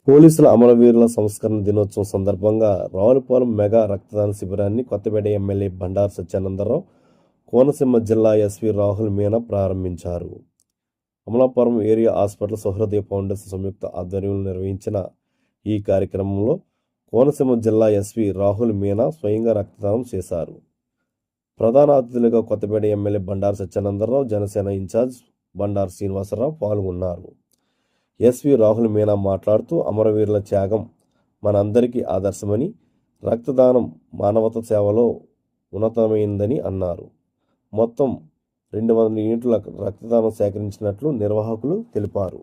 పోలీసుల అమరవీరుల సంస్కరణ దినోత్సవం సందర్భంగా రావులపాలెం మెగా రక్తదాన శిబిరాన్ని కొత్తపేట ఎమ్మెల్యే బండారు సత్యానందరావు, కోనసీమ జిల్లా ఎస్పీ రాహుల్ మీనా ప్రారంభించారు. అమలాపురం ఏరియా హాస్పిటల్ సహృదయ ఫౌండేషన్ సంయుక్త ఆధ్వర్యంలో నిర్వహించిన ఈ కార్యక్రమంలో కోనసీమ జిల్లా ఎస్పీ రాహుల్ మీనా స్వయంగా రక్తదానం చేశారు. ప్రధాన అతిథులుగా కొత్తపేట ఎమ్మెల్యే బండారు సత్యానందరావు, జనసేన ఇన్ఛార్జ్ బండారు శ్రీనివాసరావు పాల్గొన్నారు. ఎస్పీ రాహుల్ మీనా మాట్లాడుతూ అమరవీరుల త్యాగం మనందరికీ ఆదర్శమని, రక్తదానం మానవత సేవలో ఉన్నతమైందని అన్నారు. మొత్తం 200 యూనిట్ల రక్తదానం సేకరించినట్లు నిర్వాహకులు తెలిపారు.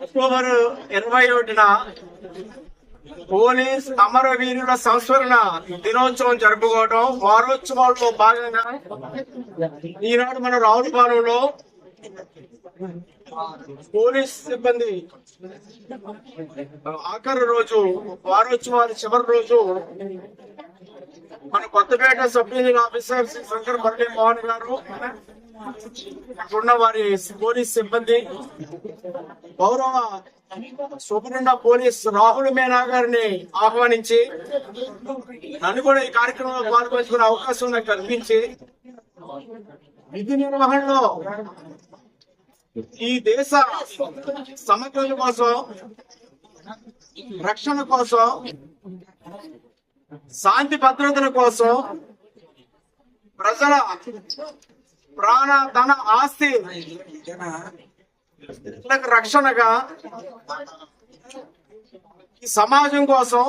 అక్టోబర్ 21న పోలీస్ అమరవీరుల సంస్మరణ దినోత్సవం జరుపుకోవడం, వారోత్సవాల్లో భాగంగా ఈనాడు మన రావులపాలెంలో పోలీస్ సిబ్బంది ఆఖరి రోజు, వారోత్సవాల చివరి రోజు మన Kothapeta sub division officer Shri Shankar Murali Mohan గారు, ఉన్న వారి పోలీస్ సిబ్బంది, గౌరవ సూపరింటెండెంట్ పోలీస్ రాహుల్ మీనా గారిని ఆహ్వానించి నన్ను కూడా ఈ కార్యక్రమంలో పాల్గొంచుకునే అవకాశం నాకు కల్పించి విధి నిర్వహణలో ఈ దేశ సమగ్రత కోసం, రక్షణ కోసం, శాంతి భద్రతల కోసం, ప్రజల ప్రాణ ధన ఆస్తి రక్షణగా, ఈ సమాజం కోసం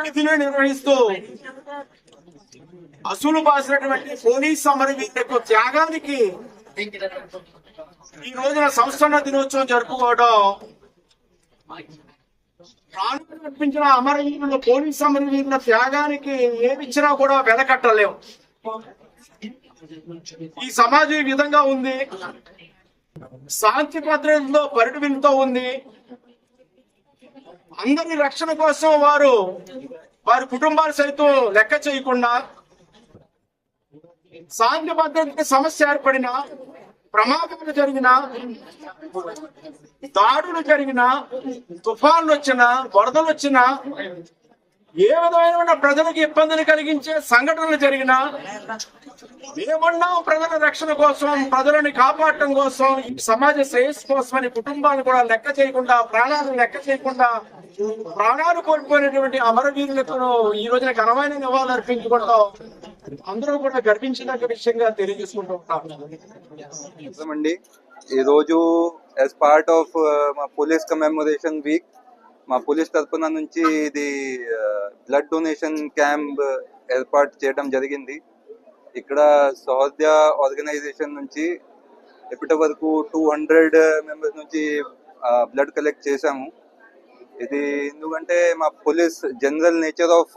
విధులు నిర్వహిస్తూ అసూలు బాసినటువంటి పోలీస్ అమరవీరులకు త్యాగానికి ఈ రోజున సంస్కరణ దినోత్సవం జరుపుకోవడం, ప్రాణాలు అర్పించిన అమరవీరుల పోలీస్ అమరవీరుల త్యాగానికి ఏమిచ్చినా కూడా వెలకట్టలేవు. ఈ సమాజం ఈ విధంగా ఉంది, శాంతి భద్రతలో పరిణమితో ఉంది. అందరి రక్షణ కోసం వారి కుటుంబాలు సైతం లెక్క చేయకుండా, శాంతి భద్రతకి సమస్య ఏర్పడినా, ప్రమాదాలు జరిగినా, దాడులు జరిగినా, తుఫాన్లు వచ్చినా, వరదలు వచ్చినా, ఏ విధమైన ప్రజలకు ఇబ్బందులు కలిగించే సంఘటనలు జరిగినా ఏమన్నా ప్రజల రక్షణ కోసం, ప్రజలను కాపాడటం కోసం, సమాజ శ్రేయస్సు కోసమని కుటుంబాన్ని కూడా లెక్క చేయకుండా, ప్రాణాలను లెక్క చేయకుండా ప్రాణాలు కోల్పోయినటువంటి అమరవీరులకు ఈ రోజున ఘనమైన నివాళులు అర్పించుకుంటాం అందరూ కూడా గర్వించదగ్గ విషయంగా తెలియజేసుకుంటూ ఉంటాం. ఈ రోజు యాజ్ పార్ట్ ఆఫ్ మా పోలీస్ కమెమోరేషన్ వీక్, మా పోలీస్ తరఫున నుంచి ఇది బ్లడ్ డొనేషన్ క్యాంప్ ఏర్పాటు చేయడం జరిగింది. ఇక్కడ సహృదయ ఆర్గనైజేషన్ నుంచి ఇప్పటి వరకు 200 మెంబర్స్ నుంచి బ్లడ్ కలెక్ట్ చేశాము. ఇది ఎందుకంటే మా police general nature of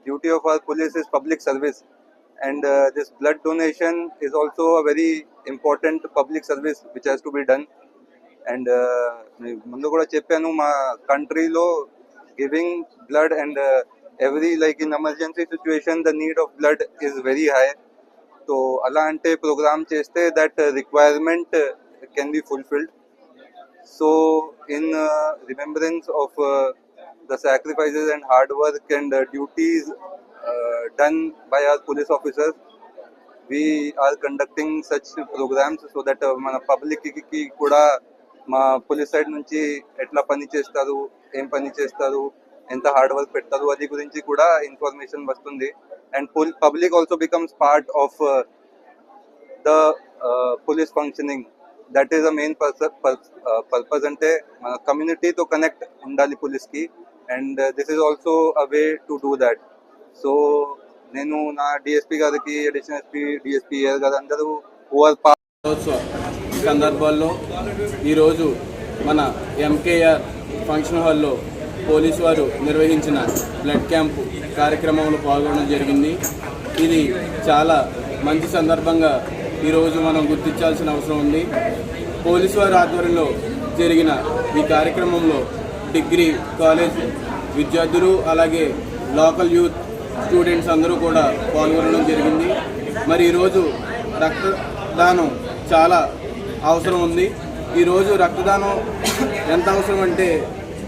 duty of our police is public service, and this blood donation is also a very important public service which has to be done. And ముందు కూడా చెప్పాను, మా కంట్రీలో giving blood and every like in emergency situation the need of blood is very high. So ala ante program cheste that requirement can be fulfilled. So in remembrance of the sacrifices and hard work and duties done by our police officers, we are conducting such programs so that mana public ki kuda ma police side nunchi etla pani chestaru, em pani chestaru, ఎంత hard work పెడతారు అది గురించి కూడా information వస్తుంది. And public also becomes part of the police functioning. That is the main purpose. అంటే మన కమ్యూనిటీతో connect ఉండాలి పోలీస్కి, and this is also a way to do that. So నేను నా డిఎస్పీ గారికి, అడిషనల్ ఎస్పీ, డిఎస్పీ గారు అందరూ సందర్భాల్లో ఈరోజు మన ఎంకేఆర్ ఫంక్షన్ హాల్లో పోలీసు వారు నిర్వహించిన బ్లడ్ క్యాంపు కార్యక్రమంలో పాల్గొనడం జరిగింది. ఇది చాలా మంచి సందర్భంగా ఈరోజు మనం గుర్తించాల్సిన అవసరం ఉంది. పోలీసు వారి ఆధ్వర్యంలో జరిగిన ఈ కార్యక్రమంలో డిగ్రీ కాలేజ్ విద్యార్థులు, అలాగే లోకల్ యూత్ స్టూడెంట్స్ అందరూ కూడా పాల్గొనడం జరిగింది. మరి ఈరోజు రక్తదానం చాలా అవసరం ఉంది. ఈరోజు రక్తదానం ఎంత అవసరం అంటే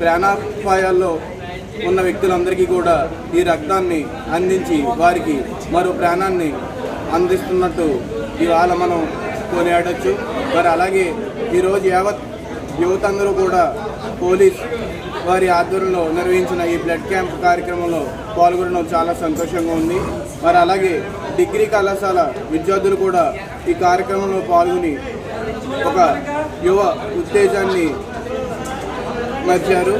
ప్రాణాపాయాల్లో ఉన్న వ్యక్తులందరికీ కూడా ఈ రక్తాన్ని అందించి వారికి మరో ప్రాణాన్ని అందిస్తున్నట్టు ఇవాళ మనం కొనియాడచ్చు. మరి అలాగే ఈరోజు యావత్ యువత అందరూ కూడా పోలీస్ వారి ఆధ్వర్యంలో నిర్వహించిన ఈ బ్లడ్ క్యాంప్ కార్యక్రమంలో పాల్గొనడం చాలా సంతోషంగా ఉంది. మరి అలాగే డిగ్రీ కళాశాల విద్యార్థులు కూడా ఈ కార్యక్రమంలో పాల్గొని ఒక యువ ఉత్తేజాన్ని మర్చారు.